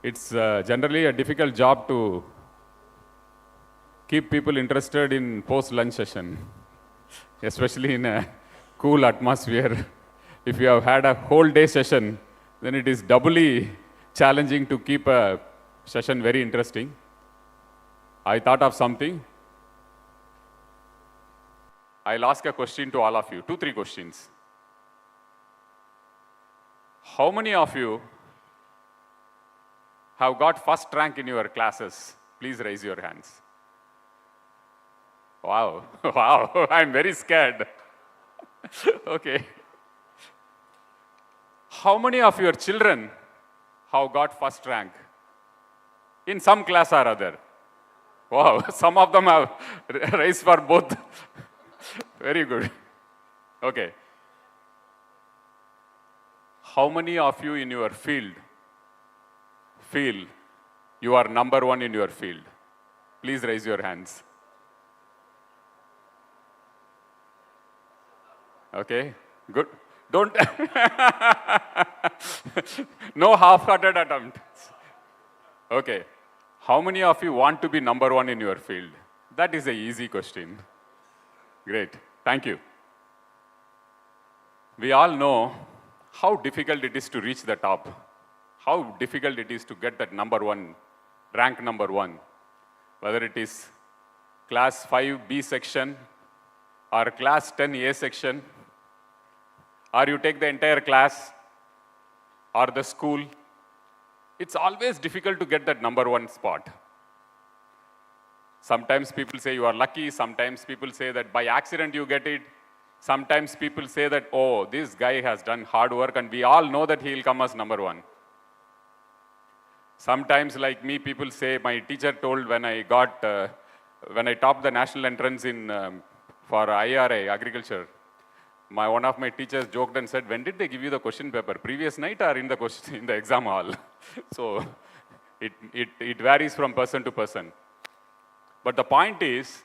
It's generally a difficult job to keep people interested in post-lunch session, especially in a cool atmosphere. If you have had a whole day session, then it is doubly challenging to keep a session very interesting. I thought of something. I'll ask a question to all of you, 2-3 questions. How many of you have got first rank in your classes? Please raise your hands. Wow, wow, I'm very scared. Okay. How many of your children have got first rank in some class or other? Wow, some of them have raised for both. Very good. Okay. How many of you in your field feel you are number one in your field? Please raise your hands. Okay, good. Don't, no half-hearted attempt. Okay, how many of you want to be number one in your field? That is an easy question. Great, thank you. We all know how difficult it is to reach the top, how difficult it is to get that number one, rank number one, whether it is class 5B section or class 10A section, or you take the entire class or the school. It's always difficult to get that number one spot. Sometimes people say you are lucky, sometimes people say that by accident you get it, sometimes people say that, oh, this guy has done hard work and we all know that he will come as number one. Sometimes, like me, people say, my teacher told when I topped the national entrance for IRA, agriculture, one of my teachers joked and said, when did they give you the question paper? Previous night or in the exam hall? So it varies from person to person. But the point is,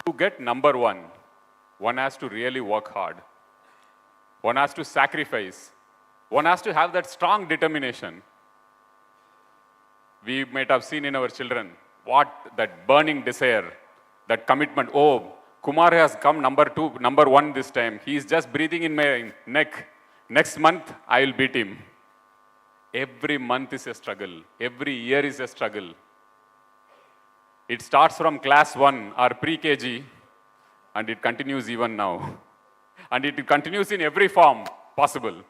to get number one has to really work hard. One has to sacrifice. One has to have that strong determination. We might have seen in our children that burning desire, that commitment. Oh, Kumar has come number one this time. He is just breathing in my neck. Next month, I will beat him. Every month is a struggle. Every year is a struggle. It starts from class 1 or pre-KG, and it continues even now. And it continues in every form possible.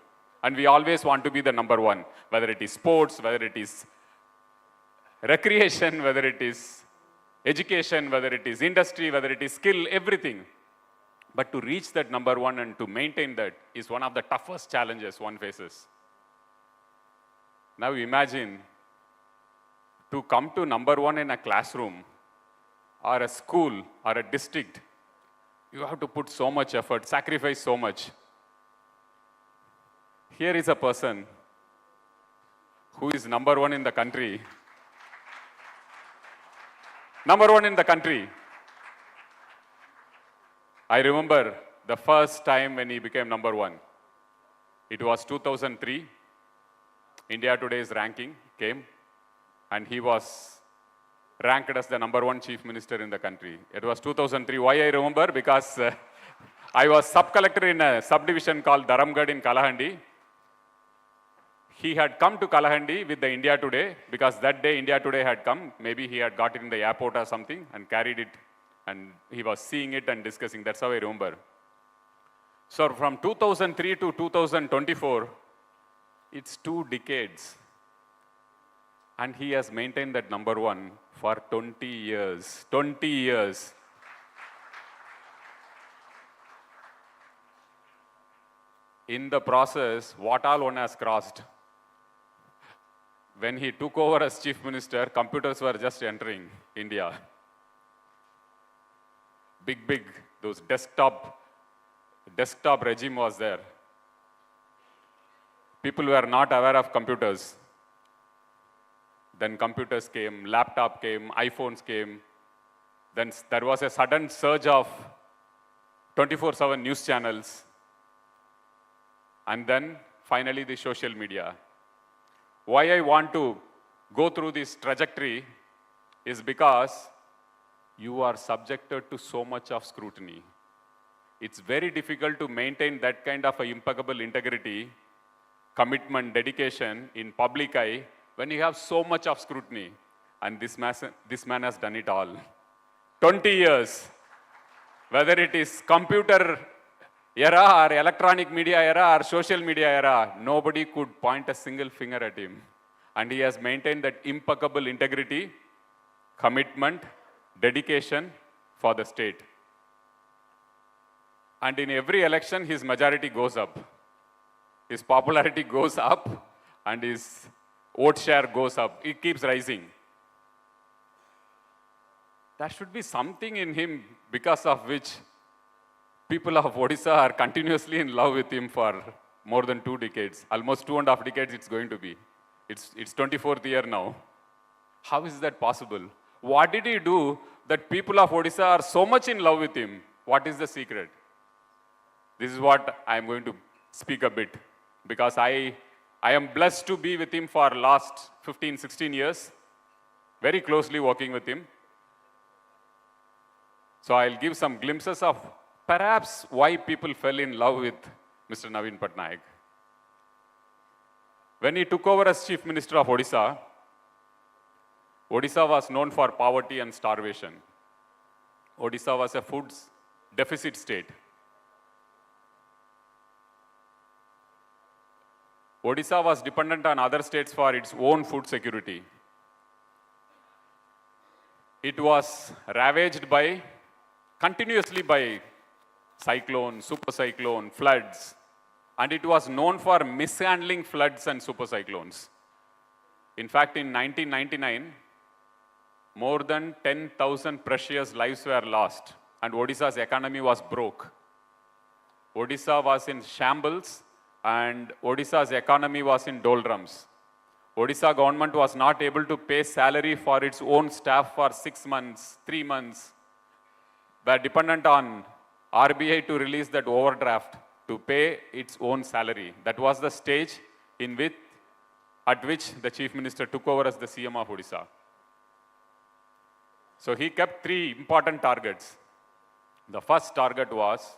And we always want to be the number one, whether it is sports, whether it is recreation, whether it is education, whether it is industry, whether it is skill, everything. But to reach that number one and to maintain that is one of the toughest challenges one faces. Now imagine to come to number one in a classroom or a school or a district, you have to put so much effort, sacrifice so much. Here is a person who is number one in the country. Number one in the country. I remember the first time when he became number one. It was 2003. India Today's ranking came, and he was ranked as the number one chief minister in the country. It was 2003. Why I remember? Because I was sub-collector in a subdivision called Dharamgarh in Kalahandi. He had come to Kalahandi with the India Today, because that day India Today had come. Maybe he had got it in the airport or something and carried it, and he was seeing it and discussing. That's how I remember. So from 2003 to 2024, it's 2 decades. And he has maintained that number one for 20 years. 20 years. In the process, what all one has crossed. When he took over as chief minister, computers were just entering India. Big, those desktop regime was there. People were not aware of computers. Then computers came, laptop came, iPhones came. Then there was a sudden surge of 24/7 news channels. And then finally the social media. Why I want to go through this trajectory is because you are subjected to so much of scrutiny. It's very difficult to maintain that kind of impeccable integrity, commitment, dedication in public eye when you have so much of scrutiny. And this man has done it all. 20 years, whether it is computer era or electronic media era or social media era, nobody could point a single finger at him. And he has maintained that impeccable integrity, commitment, dedication for the state. And in every election, his majority goes up. His popularity goes up and his vote share goes up. It keeps rising. There should be something in him because of which people of Odisha are continuously in love with him for more than 2 decades. Almost 2.5 decades it's going to be. It's 24th year now. How is that possible? What did he do that people of Odisha are so much in love with him? What is the secret? This is what I am going to speak a bit, because I am blessed to be with him for last 15, 16 years, very closely working with him. So I'll give some glimpses of perhaps why people fell in love with Mr. Naveen Patnaik. When he took over as Chief Minister of Odisha, Odisha was known for poverty and starvation. Odisha was a food deficit state. Odisha was dependent on other states for its own food security. It was ravaged continuously by cyclone, super cyclone, floods, and it was known for mishandling floods and super cyclones. In fact, in 1999, more than 10,000 precious lives were lost, and Odisha's economy was broke. Odisha was in shambles, and Odisha's economy was in doldrums. Odisha government was not able to pay salary for its own staff for 6 months, 3 months. Were dependent on RBI to release that overdraft to pay its own salary. That was the stage at which the Chief Minister took over as the CM of Odisha. So he kept 3 important targets. The first target was,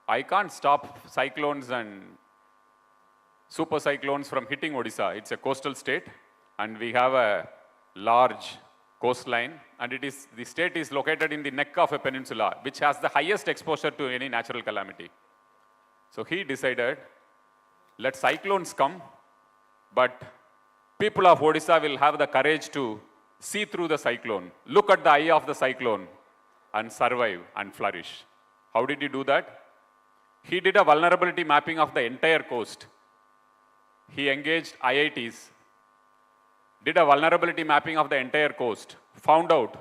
I can't stop cyclones and super cyclones from hitting Odisha. It's a coastal state, and we have a large coastline, and the state is located in the neck of a peninsula, which has the highest exposure to any natural calamity. So he decided, let cyclones come, but people of Odisha will have the courage to see through the cyclone, look at the eye of the cyclone, and survive and flourish. How did he do that? He did a vulnerability mapping of the entire coast. He engaged IITs, did a vulnerability mapping of the entire coast, found out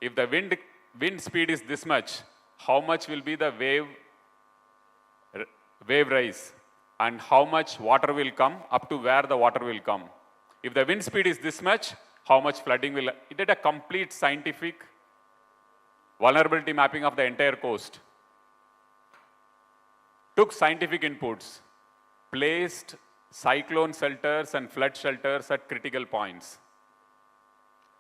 if the wind speed is this much, how much will be the wave rise, and how much water will come up to where the water will come. If the wind speed is this much, how much flooding will... He did a complete scientific vulnerability mapping of the entire coast. Took scientific inputs, placed cyclone shelters and flood shelters at critical points.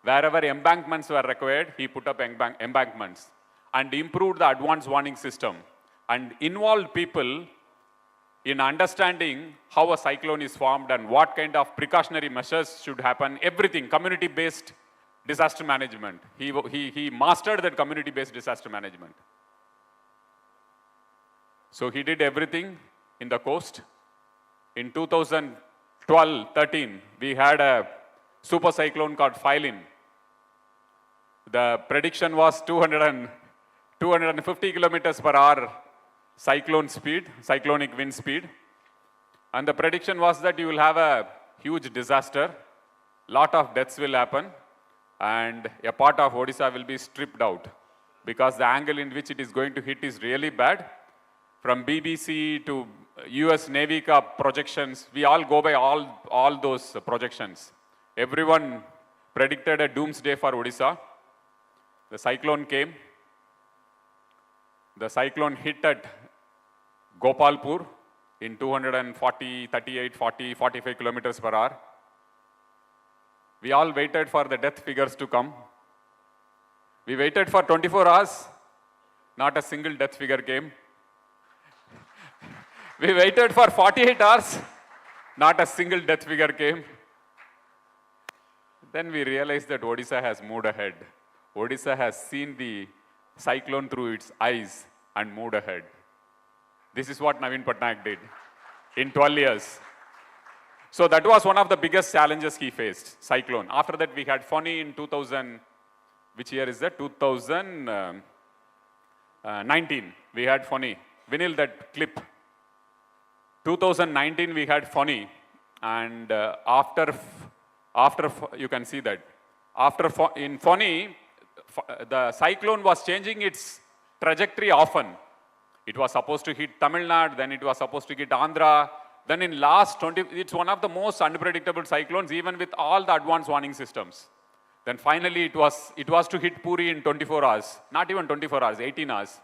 Wherever embankments were required, he put up embankments and improved the advanced warning system and involved people in understanding how a cyclone is formed and what kind of precautionary measures should happen, everything, community-based disaster management. He mastered that community-based disaster management. So he did everything in the coast. In 2012-13, we had a super cyclone called Phylin. The prediction was 250 kilometers per hour cyclonic wind speed. And the prediction was that you will have a huge disaster, lot of deaths will happen, and a part of Odisha will be stripped out because the angle in which it is going to hit is really bad. From BBC to US Navy projections, we all go by all those projections. Everyone predicted a doomsday for Odisha. The cyclone came. The cyclone hit at Gopalpur in 240, 38, 40, 45 kilometers per hour. We all waited for the death figures to come. We waited for 24 hours. Not a single death figure came. We waited for 48 hours. Not a single death figure came. Then we realized that Odisha has moved ahead. Odisha has seen the cyclone through its eyes and moved ahead. This is what Naveen Patnaik did in 12 years. So that was one of the biggest challenges he faced, cyclone. After that, we had Fani in 2000, which year is that? 2019, we had Fani. Vinyl, that clip. 2019, we had Fani. And after you can see that. In Fani, the cyclone was changing its trajectory often. It was supposed to hit Tamil Nadu, then it was supposed to hit Andhra. Then in last 20, it's one of the most unpredictable cyclones, even with all the advanced warning systems. Then finally it was to hit Puri in 24 hours. Not even 24 hours, 18 hours.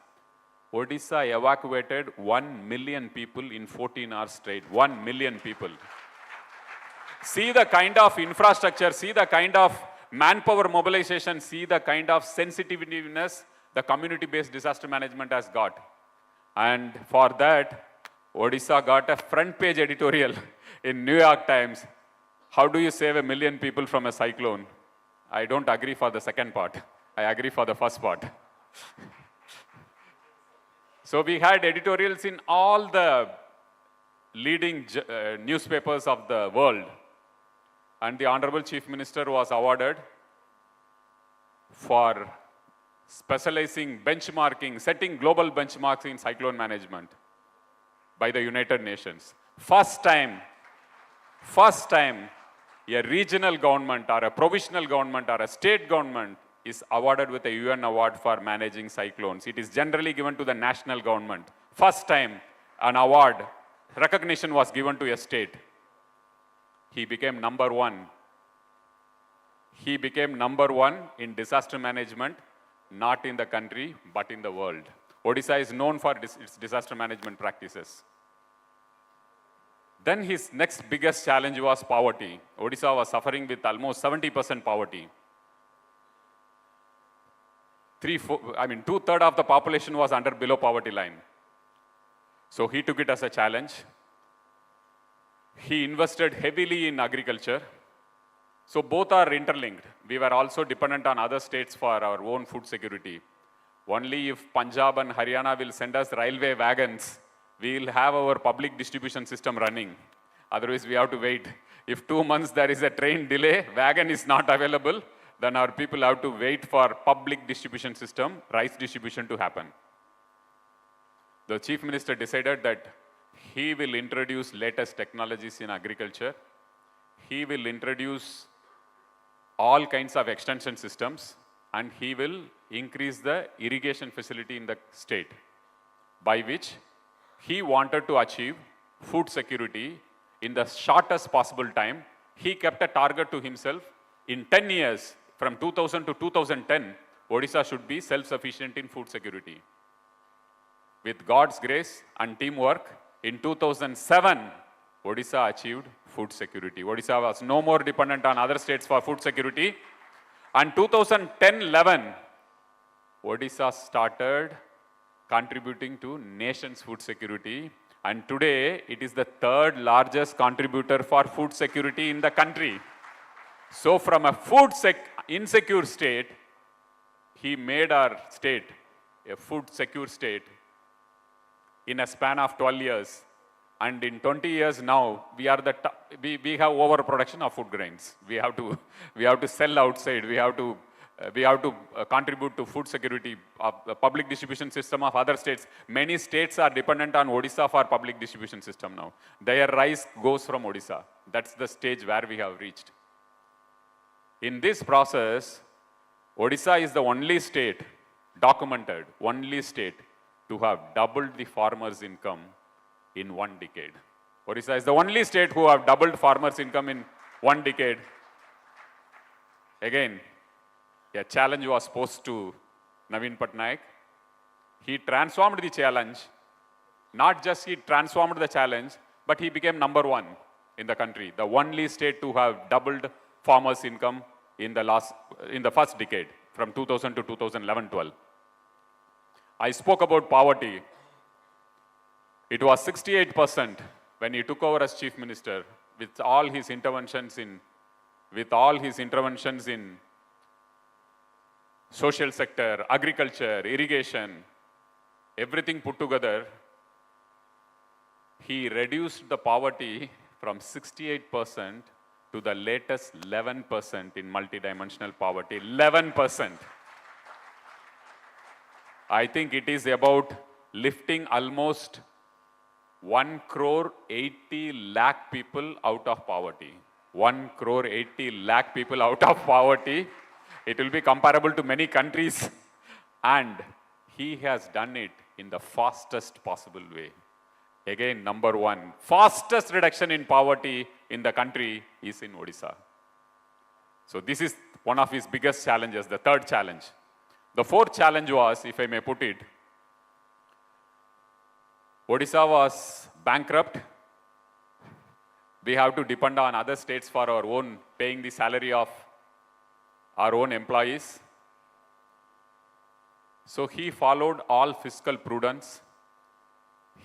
Odisha evacuated 1 million people in 14 hours straight. 1 million people. See the kind of infrastructure, see the kind of manpower mobilization, see the kind of sensitiveness the community-based disaster management has got. And for that, Odisha got a front page editorial in New York Times. How do you save 1 million people from a cyclone? I don't agree for the second part. I agree for the first part. So we had editorials in all the leading newspapers of the world. And the Honorable Chief Minister was awarded for specializing, benchmarking, setting global benchmarks in cyclone management by the United Nations. First time, a regional government or a provisional government or a state government is awarded with a UN award for managing cyclones. It is generally given to the national government. First time an award, recognition was given to a state. He became number one. He became number one in disaster management, not in the country, but in the world. Odisha is known for its disaster management practices. Then his next biggest challenge was poverty. Odisha was suffering with almost 70% poverty. 2/3 of the population was below poverty line. So he took it as a challenge. He invested heavily in agriculture. So both are interlinked. We were also dependent on other states for our own food security. Only if Punjab and Haryana will send us railway wagons, we will have our public distribution system running. Otherwise, we have to wait. If 2 months there is a train delay, wagon is not available, then our people have to wait for public distribution system, rice distribution to happen. The Chief Minister decided that he will introduce latest technologies in agriculture. He will introduce all kinds of extension systems, and he will increase the irrigation facility in the state, by which he wanted to achieve food security in the shortest possible time. He kept a target to himself. In 10 years, from 2000 to 2010, Odisha should be self-sufficient in food security. With God's grace and teamwork, in 2007, Odisha achieved food security. Odisha was no more dependent on other states for food security. And 2010-11, Odisha started contributing to nation's food security. And today, it is the third largest contributor for food security in the country. So from a insecure state, he made our state a food secure state in a span of 12 years. And in 20 years now, we are we have overproduction of food grains. We have to sell outside. We have to contribute to food security of the public distribution system of other states. Many states are dependent on Odisha for public distribution system now. Their rice goes from Odisha. That's the stage where we have reached. In this process, Odisha is the only state, documented, only state to have doubled the farmers' income in 1 decade. Odisha is the only state who have doubled farmers' income in 1 decade. Again, a challenge was posed to Naveen Patnaik. He transformed the challenge. Not just he transformed the challenge, but he became number one in the country, the only state to have doubled farmers' income in the first decade, from 2000 to 2011-12. I spoke about poverty. It was 68% when he took over as chief minister, with all his interventions in social sector, agriculture, irrigation, everything put together. He reduced the poverty from 68% to the latest 11% in multidimensional poverty. 11%. I think it is about lifting almost 1 crore 80 lakh people out of poverty. 1 crore 80 lakh people out of poverty. It will be comparable to many countries. And he has done it in the fastest possible way. Again, number one, fastest reduction in poverty in the country is in Odisha. So this is one of his biggest challenges, the third challenge. The fourth challenge was, if I may put it, Odisha was bankrupt. We have to depend on other states for our own, paying the salary of our own employees. So he followed all fiscal prudence.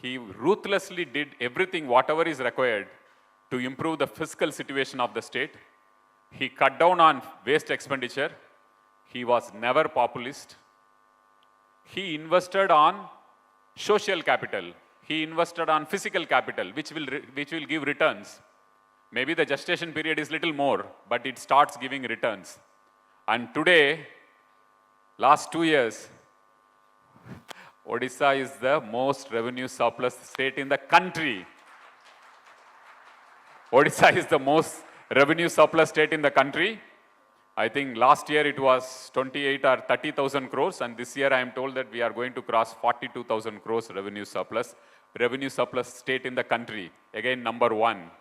He ruthlessly did everything, whatever is required, to improve the fiscal situation of the state. He cut down on waste expenditure. He was never populist. He invested on social capital. He invested on physical capital, which will give returns. Maybe the gestation period is little more, but it starts giving returns. And today, last 2 years, Odisha is the most revenue surplus state in the country. Odisha is the most revenue surplus state in the country. I think last year it was 28 or 30,000 crores, and this year I am told that we are going to cross 42,000 crores revenue surplus state in the country. Again, number one.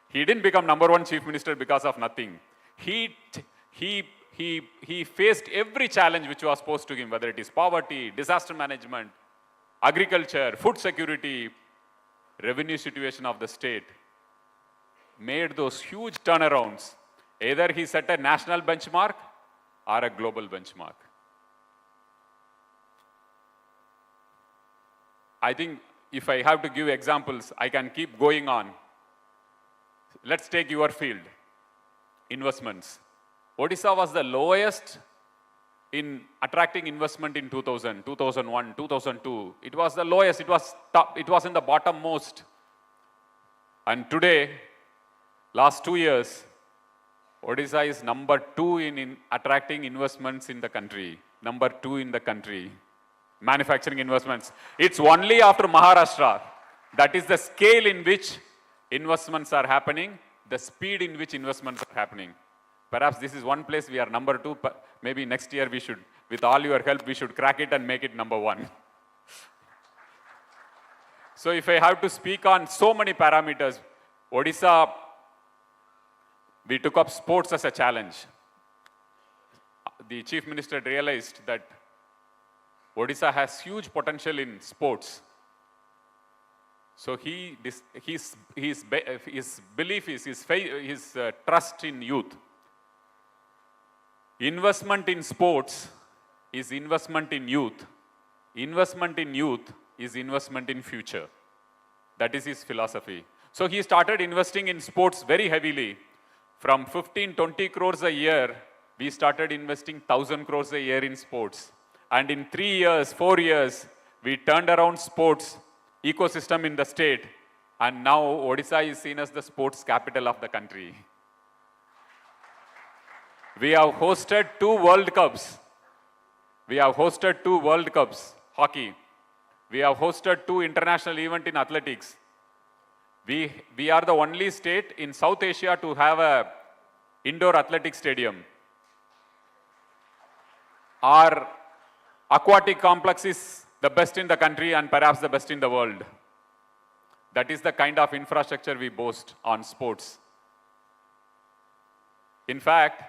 He didn't become number one chief minister because of nothing. He faced every challenge which was posed to him, whether it is poverty, disaster management, agriculture, food security, revenue situation of the state, made those huge turnarounds. Either he set a national benchmark or a global benchmark. I think if I have to give examples, I can keep going on. Let's take your field, investments. Odisha was the lowest in attracting investment in 2000, 2001, 2002. It was the lowest, it was top, it was in the bottom most. And today, last 2 years, Odisha is number 2 in attracting investments in the country. Number 2 in the country. Manufacturing investments. It's only after Maharashtra. That is the scale in which investments are happening, the speed in which investments are happening. Perhaps this is one place we are number 2. Maybe next year we should, with all your help, we should crack it and make it number 1. So if I have to speak on so many parameters, Odisha, we took up sports as a challenge. The chief minister realized that Odisha has huge potential in sports. So his belief is, his trust in youth. Investment in sports is investment in youth. Investment in youth is investment in future. That is his philosophy. So he started investing in sports very heavily. From 15-20 crores a year, we started investing 1,000 crores a year in sports. And in 3 years, 4 years, we turned around sports ecosystem in the state. And now Odisha is seen as the sports capital of the country. We have hosted 2 World Cups. We have hosted 2 World Cups, hockey. We have hosted 2 international events in athletics. We are the only state in South Asia to have an indoor athletic stadium. Our aquatic complex is the best in the country and perhaps the best in the world. That is the kind of infrastructure we boast on sports. In fact,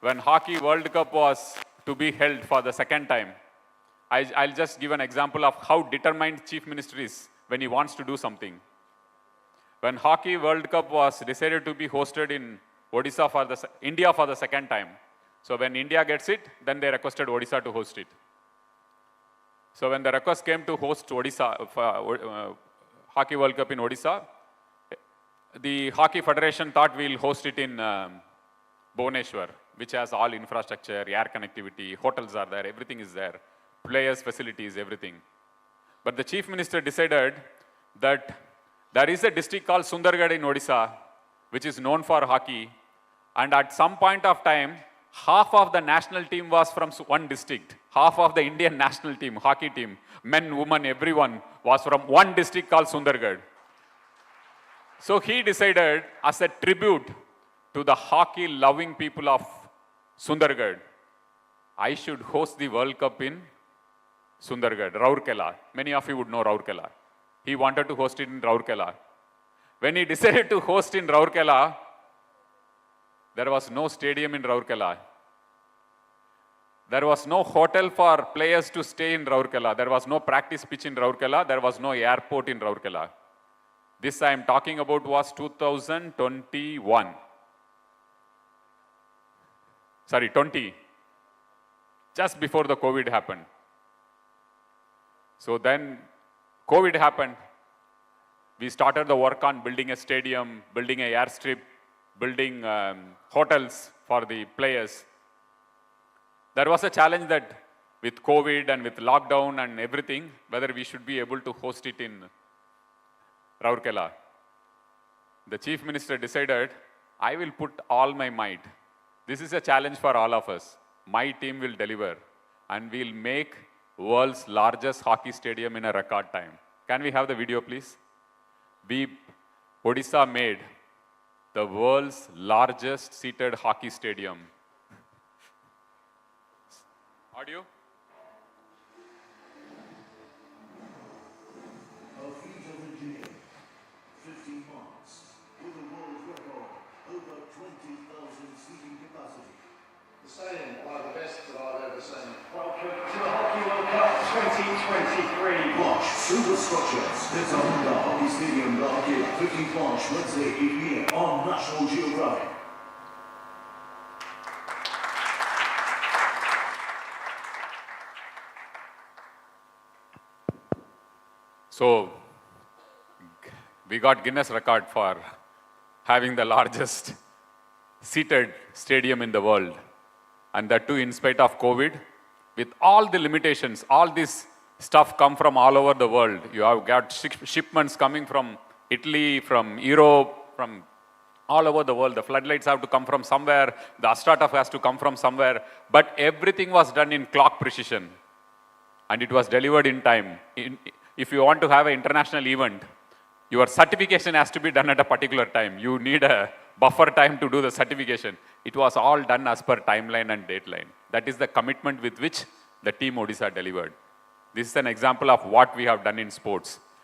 when Hockey World Cup was to be held for the second time, I'll just give an example of how determined Chief Minister is when he wants to do something. When Hockey World Cup was decided to be hosted in Odisha for the, India for the second time. So when India gets it, then they requested Odisha to host it. So when the request came to host Odisha, Hockey World Cup in Odisha, the Hockey Federation thought we'll host it in Bhubaneswar, which has all infrastructure, air connectivity, hotels are there, everything is there, players, facilities, everything. But the Chief Minister decided that there is a district called Sundargarh in Odisha, which is known for hockey, and at some point of time, half of the national team was from one district. Half of the Indian national team, hockey team, men, women, everyone was from one district called Sundargarh. So he decided, as a tribute to the hockey-loving people of Sundargarh, I should host the World Cup in Sundargarh, Rourkela. Many of you would know Rourkela. He wanted to host it in Rourkela. When he decided to host in Rourkela, there was no stadium in Rourkela. There was no hotel for players to stay in Rourkela. There was no practice pitch in Rourkela. There was no airport in Rourkela. This I am talking about was 2021. Sorry, 20. Just before the COVID happened. So then COVID happened. We started the work on building a stadium, building an airstrip, building hotels for the players. There was a challenge that with COVID and with lockdown and everything, whether we should be able to host it in Rourkela. The Chief Minister decided, I will put all my might. This is a challenge for all of us. My team will deliver and we'll make world's largest hockey stadium in a record time. Can we have the video, please? Odisha made the world's largest seated hockey stadium. Audio? A feat of engineering, 15 marks, with a world record, over 20,000 seating capacity. The stadium, one of the best that I've ever seen. Welcome to the Hockey World Cup 2023. Watch Superstructures, Honda Hockey Stadium, Larkhill, 15th March, Wednesday, 8 p.m. on National Geographic. So, we got Guinness record for having the largest seated stadium in the world. And that too in spite of COVID, with all the limitations, all this stuff come from all over the world. You have got shipments coming from Italy, from Europe, from all over the world. The floodlights have to come from somewhere. The AstroTurf has to come from somewhere. But everything was done in clock precision. And it was delivered in time. If you want to have an international event, your certification has to be done at a particular time. You need a buffer time to do the certification. It was all done as per timeline and dateline. That is the commitment with which the team Odisha delivered. This is an example of what we have done in sports.